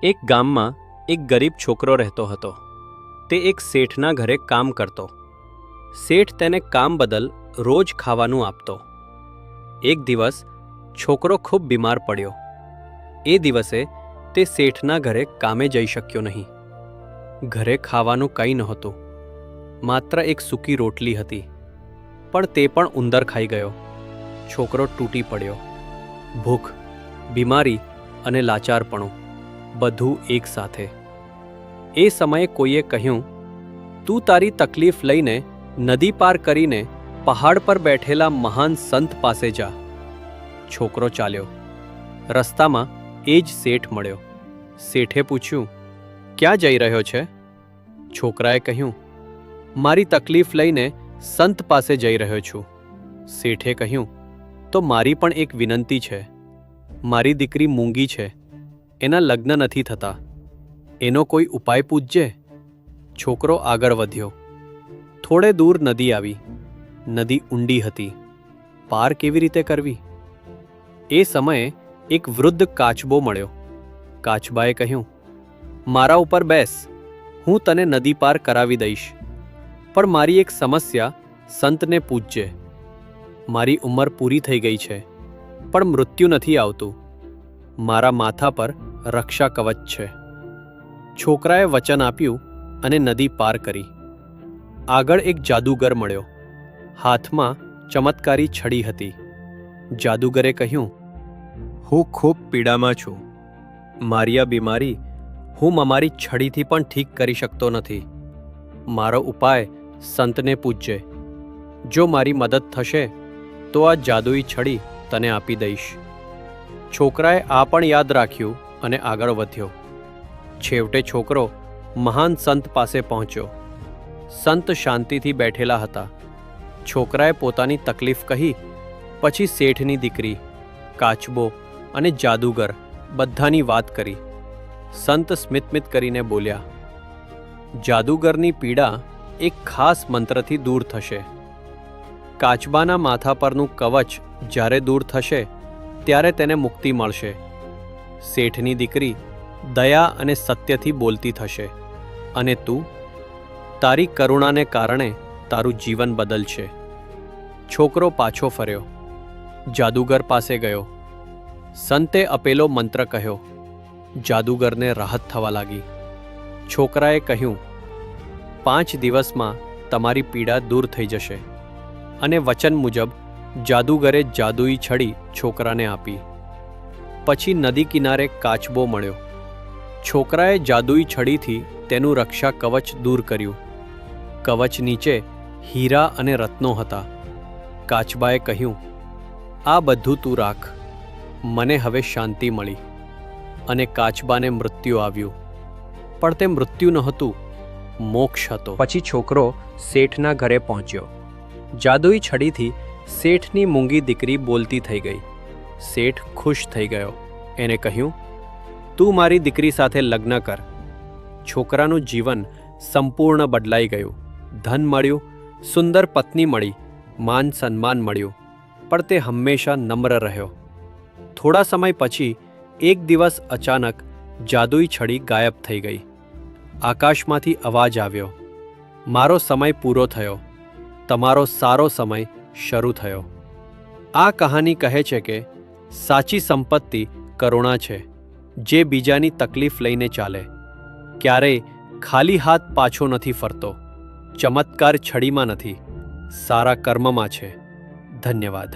એક ગામમાં એક ગરીબ છોકરો રહેતો હતો. તે એક શેઠના ઘરે કામ કરતો. શેઠ તેને કામ બદલ રોજ ખાવાનું આપતો. એક દિવસ છોકરો ખૂબ બીમાર પડ્યો. એ દિવસે તે શેઠના ઘરે કામે જઈ શક્યો નહીં. ઘરે ખાવાનું કંઈ નહોતું, માત્ર એક સૂકી રોટલી હતી, પણ તે પણ ઉંદર ખાઈ ગયો. છોકરો તૂટી પડ્યો. ભૂખ, બીમારી અને લાચારપણું બધું એક સાથે. એ સમયે કોઈએ કહ્યું, તું તારી તકલીફ લઈને નદી પાર કરીને પહાડ પર બેઠેલા મહાન સંત પાસે જા. છોકરો ચાલ્યો. રસ્તામાં એ જ શેઠ મળ્યો. શેઠે પૂછ્યું, ક્યાં જઈ રહ્યો છે? છોકરાએ કહ્યું, મારી તકલીફ લઈને સંત પાસે જઈ રહ્યો છું. શેઠે કહ્યું, તો મારી પણ એક વિનંતી છે. મારી દીકરી મૂંગી છે, એના લગ્ન નથી થતા. એનો કોઈ ઉપાય પૂછજે. છોકરો આગળ વધ્યો. થોડે દૂર નદી આવી. નદી ઊંડી હતી. પાર કેવી રીતે કરવી? એ સમયે એક વૃદ્ધ કાચબો મળ્યો. કાચબાએ કહ્યું, મારા ઉપર બેસ, હું તને નદી પાર કરાવી દઈશ. પણ મારી એક સમસ્યા સંતને પૂછજે. મારી ઉંમર પૂરી થઈ ગઈ છે, પણ મૃત્યુ નથી આવતું. મારા માથા પર રક્ષા કવચ છે. છોકરાએ વચન આપ્યું અને નદી પાર કરી. આગળ એક જાદુગર મળ્યો. હાથમાં ચમત્કારી છડી હતી. જાદુગરે કહ્યું, હું ખૂબ પીડામાં છું. મારી આ બીમારી હું અમારી છડીથી પણ ઠીક કરી શકતો નથી. મારો ઉપાય સંતને પૂછજે. જો મારી મદદ થશે તો આ જાદુઈ છડી તને આપી દઈશ. છોકરાએ આ પણ યાદ રાખ્યું અને આગળ વધ્યો. છેવટે છોકરો મહાન સંત પાસે પહોંચ્યો. સંત શાંતિથી બેઠેલા હતા. છોકરાએ પોતાની તકલીફ કહી. પછી શેઠની દીકરી, કાચબો અને જાદુગર બધાની વાત કરી. સંત સ્મિત કરીને બોલ્યા, જાદુગરની પીડા એક ખાસ મંત્રથી દૂર થશે. કાચબાના માથા પરનું કવચ જ્યારે દૂર થશે ત્યારે તેને મુક્તિ મળશે. શેઠની દીકરી દયા અને સત્યથી બોલતી થશે. અને તું તારી કરુણાને કારણે તારું જીવન બદલશે. છોકરો પાછો ફર્યો. જાદુગર પાસે ગયો. સંતે આપેલો મંત્ર કહ્યો. જાદુગરને રાહત થવા લાગી. છોકરાએ કહ્યું, 5 દિવસમાં તમારી પીડા દૂર થઈ જશે. અને વચન મુજબ જાદુગરે જાદુઈ છડી છોકરાને આપી. પછી નદી કિનારે કાચબો મળ્યો. છોકરાએ જાદુઈ છડીથી તેનું રક્ષા કવચ દૂર કર્યું. કવચ નીચે હીરા અને રત્નો હતા. કાચબાએ કહ્યું, આ બધું તું રાખ. મને હવે શાંતિ મળી. અને કાચબાને મૃત્યુ આવ્યું. પણ તે મૃત્યુ નહોતું, મોક્ષ હતો. પછી છોકરો શેઠના ઘરે પહોંચ્યો. જાદુઈ છડીથી શેઠની મૂંગી દીકરી બોલતી થઈ ગઈ. શેઠ ખુશ થઈ ગયો. એને કહ્યું, તું મારી દીકરી સાથે લગ્ન કર. છોકરાનું જીવન સંપૂર્ણ બદલાઈ ગયું. ધન મળ્યું, સુંદર પત્ની મળી, માન સન્માન મળ્યું. પણ તે હંમેશા નમ્ર રહ્યો. થોડા સમય પછી એક દિવસ અચાનક જાદુઈ છડી ગાયબ થઈ ગઈ. આકાશમાંથી અવાજ આવ્યો, મારો સમય પૂરો થયો, તમારો સારો સમય શરૂ થયો. આ કહાની કહે છે કે સાચી સંપત્તિ કરુણા છે, જે બીજાની તકલીફ લઈને ચાલે. ક્યારેય ખાલી હાથ પાછો નથી ફરતો. ચમત્કાર છડીમાં નથી, સારા કર્મમાં છે. ધન્યવાદ.